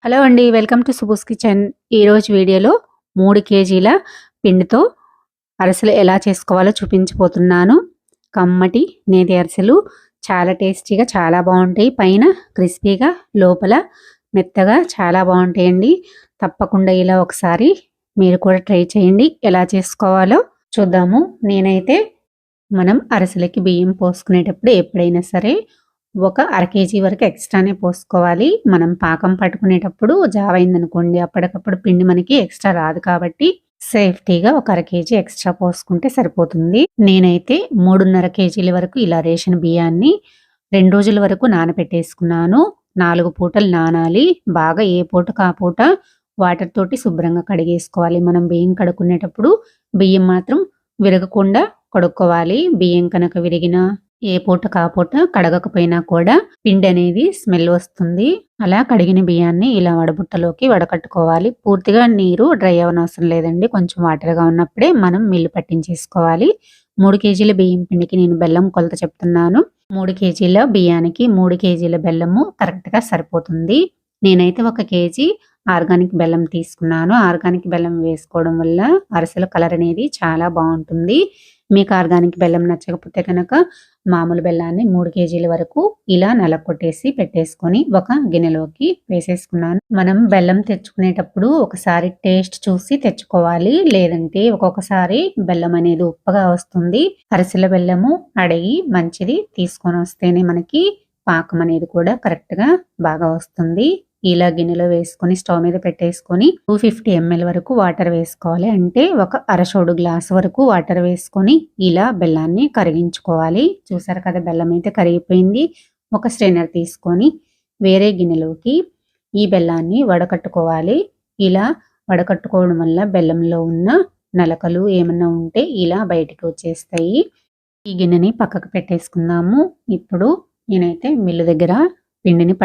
Hello అండి. Welcome to సుబుస్ kitchen. ఈరోజు వీడియోలో 3 కేజీల పిండితో అరిసెలు ఎలా చేసుకోవాలో చూపించబోతున్నాను. కమ్మటి నేతి అరిసెలు చాలా టేస్టీగా చాలా బాగుంటాయి. పైన క్రిస్పీగా లోపల మెత్తగా చాలా బాగుంటాయండి. తప్పకుండా ఇలా ఒకసారి మీరు కూడా ట్రై చేయండి. ఎలా చేసుకోవాలో చూద్దాము. నేనైతే మనం అరిసెలకి బియ్యం పోసుకునేటప్పుడు ఎప్పుడైనా సరే ఒక అర కేజీ వరకు ఎక్స్ట్రానే పోసుకోవాలి. మనం పాకం పట్టుకునేటప్పుడు జావైందనుకోండి అప్పటికప్పుడు పిండి మనకి ఎక్స్ట్రా రాదు కాబట్టి సేఫ్టీగా ఒక అర కేజీ ఎక్స్ట్రా పోసుకుంటే సరిపోతుంది. నేనైతే 3.5 కేజీల వరకు ఇలా రేషన్ బియ్యాన్ని 2 రోజుల వరకు నానబెట్టేసుకున్నాను. 4 పూటలు నానాలి. బాగా ఏ పూటకు ఆ పూట వాటర్ తోటి శుభ్రంగా కడిగేసుకోవాలి. మనం బియ్యం కడుక్కునేటప్పుడు బియ్యం మాత్రం విరగకుండా కడుక్కోవాలి. బియ్యం కనుక విరిగినా ఏ పూటకు ఆ పూట కడగకపోయినా కూడా పిండి అనేది స్మెల్ వస్తుంది. అలా కడిగిన బియ్యాన్ని ఇలా వడబుట్టలోకి వడకట్టుకోవాలి. పూర్తిగా నీరు డ్రై అవ్వనవసరం లేదండి. కొంచెం వాటర్‌గా ఉన్నప్పుడే మనం మిల్లు పట్టించేసుకోవాలి. 3 కేజీల బియ్యం పిండికి నేను బెల్లం కొలత చెప్తున్నాను. 3 కేజీల బియ్యానికి 3 కేజీల బెల్లము కరెక్ట్‌గా సరిపోతుంది. నేనైతే 1 కేజీ ఆర్గానిక్ బెల్లం తీసుకున్నాను. ఆర్గానిక్ బెల్లం వేసుకోవడం వల్ల అరిసెల కలర్ అనేది చాలా బాగుంటుంది. మీకు ఆర్గానిక్ బెల్లం నచ్చకపోతే కనుక మామూలు బెల్లాన్ని 3 కేజీల వరకు ఇలా నలగొట్టేసి పెట్టేసుకొని ఒక గిన్నెలోకి వేసేసుకున్నాను. మనం బెల్లం తెచ్చుకునేటప్పుడు ఒకసారి టేస్ట్ చూసి తెచ్చుకోవాలి. లేదంటే ఒక్కొక్కసారి బెల్లం అనేది ఉప్పగా వస్తుంది. అరిసెల బెల్లము అడిగి మంచిది తీసుకొని వస్తేనే మనకి పాకం అనేది కూడా కరెక్ట్‌గా బాగా వస్తుంది. ఇలా గిన్నెలో వేసుకొని స్టవ్ మీద పెట్టేసుకొని 250 ml వరకు వాటర్ వేసుకోవాలి. అంటే ఒక అరచోడు గ్లాస్ వరకు వాటర్ వేసుకొని ఇలా బెల్లాన్ని కరిగించుకోవాలి. చూసారు కదా బెల్లం అయితే కరిగిపోయింది. ఒక స్ట్రైనర్ తీసుకొని వేరే గిన్నెలోకి ఈ బెల్లాన్ని వడకట్టుకోవాలి. ఇలా వడకట్టుకోవడం వల్ల బెల్లంలో ఉన్న నలకలు ఏమన్నా ఉంటే ఇలా బయటికి వచ్చేస్తాయి. ఈ గిన్నెని పక్కకు పెట్టేసుకుందాము. ఇప్పుడు నేనైతే మిల్లు దగ్గర పిండిని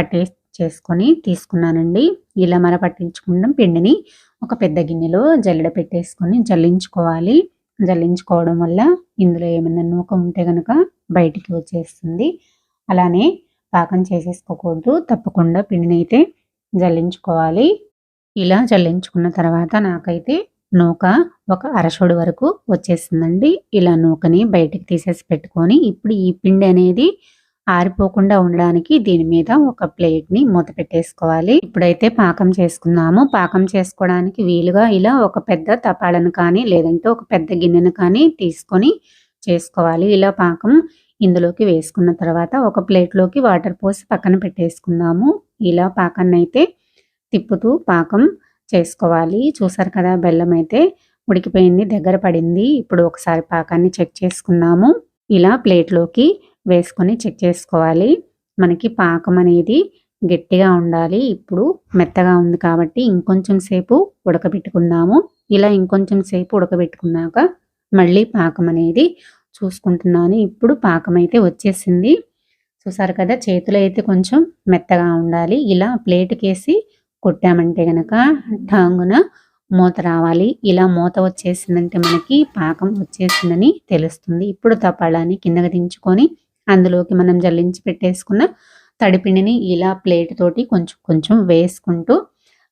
చేసుకొని తీసుకున్నానండి. ఇలా పట్టించుకున్న పిండిని ఒక పెద్ద గిన్నెలో జల్లెడ పెట్టేసుకొని జల్లించుకోవాలి. జల్లించుకోవడం వల్ల ఇందులో ఏమన్నా నూక ఉంటే గనక బయటికి వచ్చేస్తుంది. అలానే పాకం చేసేసుకోకూడదు. తప్పకుండా పిండిని అయితే జల్లించుకోవాలి. ఇలా జల్లించుకున్న తర్వాత నాకైతే నూక ఒక అరచోడు వరకు వచ్చేసిందండి. ఇలా నూకని బయటికి తీసేసి పెట్టుకొని ఇప్పుడు ఈ పిండి అనేది ఆరిపోకుండా ఉండడానికి దీని మీద ఒక ప్లేట్‌ని మూత పెట్టేసుకోవాలి. ఇప్పుడైతే పాకం చేసుకుందాము. పాకం చేసుకోవడానికి వీలుగా ఇలా ఒక పెద్ద తపాలను కానీ లేదంటే ఒక పెద్ద గిన్నెను కానీ తీసుకొని చేసుకోవాలి. ఇలా పాకం ఇందులోకి వేసుకున్న తర్వాత ఒక ప్లేట్‌లోకి వాటర్ పోసి పక్కన పెట్టేసుకుందాము. ఇలా పాకాన్నైతే తిప్పుతూ పాకం చేసుకోవాలి. చూసారు కదా బెల్లం అయితే ఉడికిపోయింది, దగ్గర పడింది. ఇప్పుడు ఒకసారి పాకాన్ని చెక్ చేసుకుందాము. ఇలా ప్లేట్‌లోకి వేసుకొని చెక్ చేసుకోవాలి. మనకి పాకం అనేది గట్టిగా ఉండాలి. ఇప్పుడు మెత్తగా ఉంది కాబట్టి ఇంకొంచెం సేపు ఉడకబెట్టుకుందాము. ఇలా ఇంకొంచెం సేపు ఉడకబెట్టుకున్నాక మళ్ళీ పాకం అనేది చూసుకుంటున్నాను. ఇప్పుడు పాకం అయితే వచ్చేసింది. చూసారు కదా చేతిలో అయితే కొంచెం మెత్తగా ఉండాలి. ఇలా ప్లేట్‌కేసి కొట్టామంటే గనక ఠాంగున మూత రావాలి. ఇలా మూత వచ్చేసిందంటే మనకి పాకం వచ్చేసిందని తెలుస్తుంది. ఇప్పుడు తపాలాని కిందకి దించుకొని అందులోకి మనం జల్లించి పెట్టేసుకున్న తడిపిండిని ఇలా ప్లేట్ తోటి కొంచెం కొంచెం వేసుకుంటూ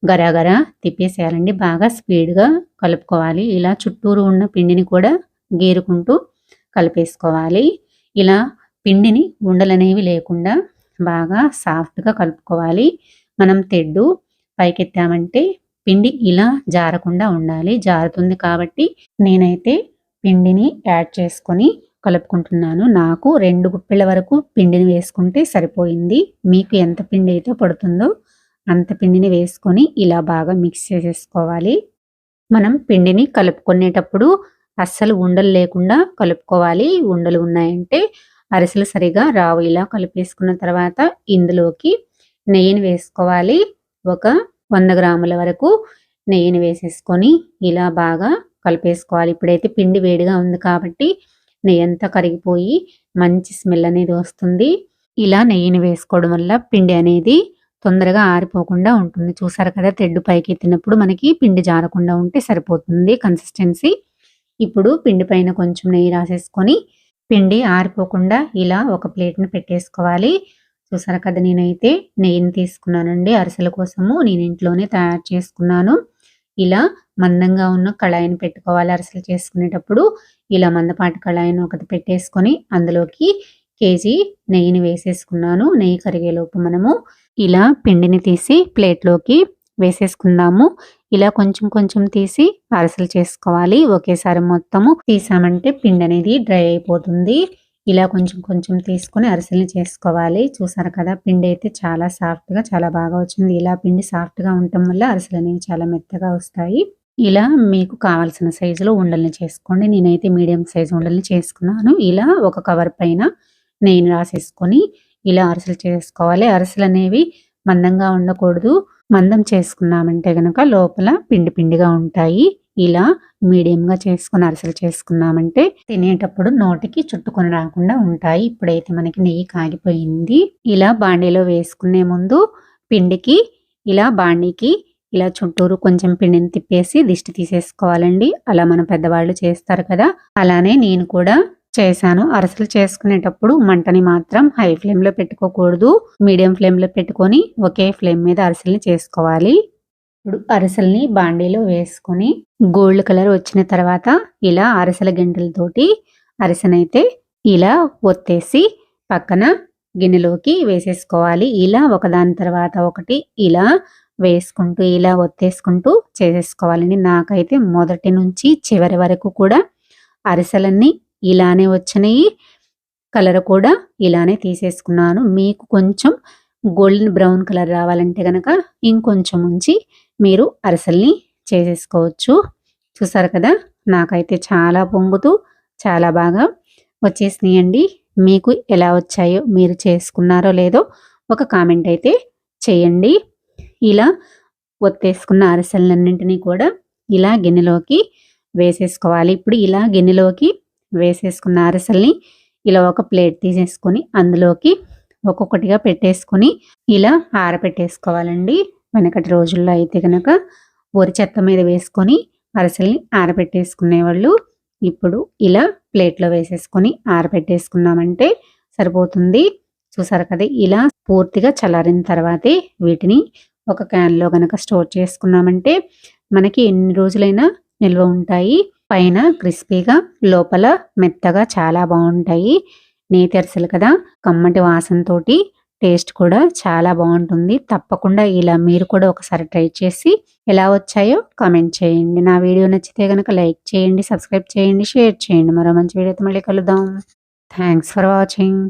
గరాగరా తిప్పేసేయాలండి. బాగా స్పీడ్‌గా కలుపుకోవాలి. ఇలా చుట్టూరు ఉన్న పిండిని కూడా గీరుకుంటూ కలిపేసుకోవాలి. ఇలా పిండిని ఉండలనేవి లేకుండా బాగా సాఫ్ట్‌గా కలుపుకోవాలి. మనం తెడ్డు పైకెత్తామంటే పిండి ఇలా జారకుండా ఉండాలి. జారుతుంది కాబట్టి నేనైతే పిండిని యాడ్ చేసుకొని కలుపుకుంటున్నాను. నాకు 2 గుప్పిళ్ళ వరకు పిండిని వేసుకుంటే సరిపోయింది. మీకు ఎంత పిండి అయితే పడుతుందో అంత పిండిని వేసుకొని ఇలా బాగా మిక్స్ చేసేసుకోవాలి. మనం పిండిని కలుపుకునేటప్పుడు అస్సలు ఉండలు లేకుండా కలుపుకోవాలి. ఉండలు ఉన్నాయంటే అరిసెలు సరిగా రావు. ఇలా కలిపేసుకున్న తర్వాత ఇందులోకి నెయ్యిని వేసుకోవాలి. ఒక 100 గ్రాముల వరకు నెయ్యిని వేసేసుకొని ఇలా బాగా కలిపేసుకోవాలి. ఇప్పుడైతే పిండి వేడిగా ఉంది కాబట్టి నెయ్యంతా కరిగిపోయి మంచి స్మెల్ అనేది వస్తుంది. ఇలా నెయ్యిని వేసుకోవడం వల్ల పిండి అనేది తొందరగా ఆరిపోకుండా ఉంటుంది. చూసారు కదా తెడ్డు పైకెత్తినప్పుడు మనకి పిండి జారకుండా ఉంటే సరిపోతుంది కన్సిస్టెన్సీ. ఇప్పుడు పిండి పైన కొంచెం నెయ్యి రాసేసుకొని పిండి ఆరిపోకుండా ఇలా ఒక ప్లేట్‌ని పెట్టేసుకోవాలి. చూసారా కదా, నేనైతే నెయ్యిని తీసుకున్నానండి అరిసెల కోసము. నేను ఇంట్లోనే తయారు చేసుకున్నాను. ఇలా మందంగా ఉన్న కళాయిని పెట్టుకోవాలి అరిసెలు చేసుకునేటప్పుడు. ఇలా మందపాటి కళాయిని ఒకటి పెట్టేసుకొని అందులోకి కేజీ నెయ్యిని వేసేసుకున్నాను. నెయ్యి కరిగేలోపు మనము ఇలా పిండిని తీసి ప్లేట్లోకి వేసేసుకుందాము. ఇలా కొంచెం కొంచెం తీసి అరిసెలు చేసుకోవాలి. ఒకేసారి మొత్తము తీసామంటే పిండి అనేది డ్రై అయిపోతుంది. ఇలా కొంచెం కొంచెం తీసుకొని అరిసెల్ని చేసుకోవాలి. చూసారు కదా, పిండి అయితే చాలా సాఫ్ట్గా చాలా బాగా వచ్చింది. ఇలా పిండి సాఫ్ట్గా ఉండటం వల్ల అరిసెలు అనేవి చాలా మెత్తగా వస్తాయి. ఇలా మీకు కావాల్సిన సైజులో ఉండల్ని చేసుకోండి. నేనైతే మీడియం సైజు ఉండల్ని చేసుకున్నాను. ఇలా ఒక కవర్ పైన నెయ్యిని రాసేసుకొని ఇలా అరిసెలు చేసుకోవాలి. అరిసెలు అనేవి మందంగా ఉండకూడదు. మందం చేసుకున్నామంటే గనక లోపల పిండి పిండిగా ఉంటాయి. ఇలా మీడియంగా చేసుకుని అరిసెలు చేసుకున్నామంటే తినేటప్పుడు నోటికి చుట్టుకొని రాకుండా ఉంటాయి. ఇప్పుడైతే మనకి నెయ్యి కాగిపోయింది. ఇలా బాండీలో వేసుకునే ముందు పిండికి ఇలా బాండీకి ఇలా చుట్టూరు కొంచెం పిండిని తిప్పేసి దిష్టి తీసేసుకోవాలండి. అలా మన పెద్దవాళ్ళు చేస్తారు కదా, అలానే నేను కూడా చేశాను. అరిసెలు చేసుకునేటప్పుడు మంటని మాత్రం హై ఫ్లేమ్లో పెట్టుకోకూడదు. మీడియం ఫ్లేమ్లో పెట్టుకొని ఒకే ఫ్లేమ్ మీద అరిసెల్ని చేసుకోవాలి. ఇప్పుడు అరిసెల్ని బాండీలో వేసుకొని గోల్డ్ కలర్ వచ్చిన తర్వాత ఇలా అరిసెల గంటలతోటి అరిసెనైతే ఇలా ఒత్తేసి పక్కన గిన్నెలోకి వేసేసుకోవాలి. ఇలా ఒకదాని తర్వాత ఒకటి ఇలా వేసుకుంటూ ఇలా ఒత్తేసుకుంటూ చేసేసుకోవాలండి. నాకైతే మొదటి నుంచి చివరి వరకు కూడా అరిసెలన్నీ ఇలానే వచ్చినాయి. కలర్ కూడా ఇలానే తీసేసుకున్నాను. మీకు కొంచెం గోల్డెన్ బ్రౌన్ కలర్ రావాలంటే గనక ఇంకొంచెం ఉంచి మీరు అరిసెల్ని చేసేసుకోవచ్చు. చూసారు కదా, నాకైతే చాలా పొంగుతూ చాలా బాగా వచ్చేసినాయండి. మీకు ఎలా వచ్చాయో, మీరు చేసుకున్నారో లేదో ఒక కామెంట్ అయితే చేయండి. ఇలా ఒత్తేసుకున్న అరిసెలన్నింటినీ కూడా ఇలా గిన్నెలోకి వేసేసుకోవాలి. ఇప్పుడు ఇలా గిన్నెలోకి వేసేసుకున్న అరిసెల్ని ఇలా ఒక ప్లేట్ తీసేసుకొని అందులోకి ఒక్కొక్కటిగా పెట్టేసుకొని ఇలా ఆరబెట్టేసుకోవాలండి. వెనకటి రోజుల్లో అయితే కనుక వరి చెత్త మీద వేసుకొని అరిసెల్ని ఆరబెట్టేసుకునేవాళ్ళు. ఇప్పుడు ఇలా ప్లేట్లో వేసేసుకొని ఆరబెట్టేసుకున్నామంటే సరిపోతుంది. చూసారు కదా, ఇలా పూర్తిగా చల్లారిన తర్వాతే వీటిని ఒక క్యాన్లో కనుక స్టోర్ చేసుకున్నామంటే మనకి ఎన్ని రోజులైనా నిల్వ ఉంటాయి. పైన క్రిస్పీగా లోపల మెత్తగా చాలా బాగుంటాయి. నేతి అరిసెలు కదా, కమ్మటి వాసనతోటి టేస్ట్ కూడా చాలా బాగుంటుంది. తప్పకుండా ఇలా మీరు కూడా ఒకసారి ట్రై చేసి ఎలా వచ్చాయో కామెంట్ చేయండి. నా వీడియో నచ్చితే కనుక లైక్ చేయండి, సబ్స్క్రైబ్ చేయండి, షేర్ చేయండి. మరో మంచి వీడియోతో మళ్ళీ కలుద్దాం. Thanks for watching.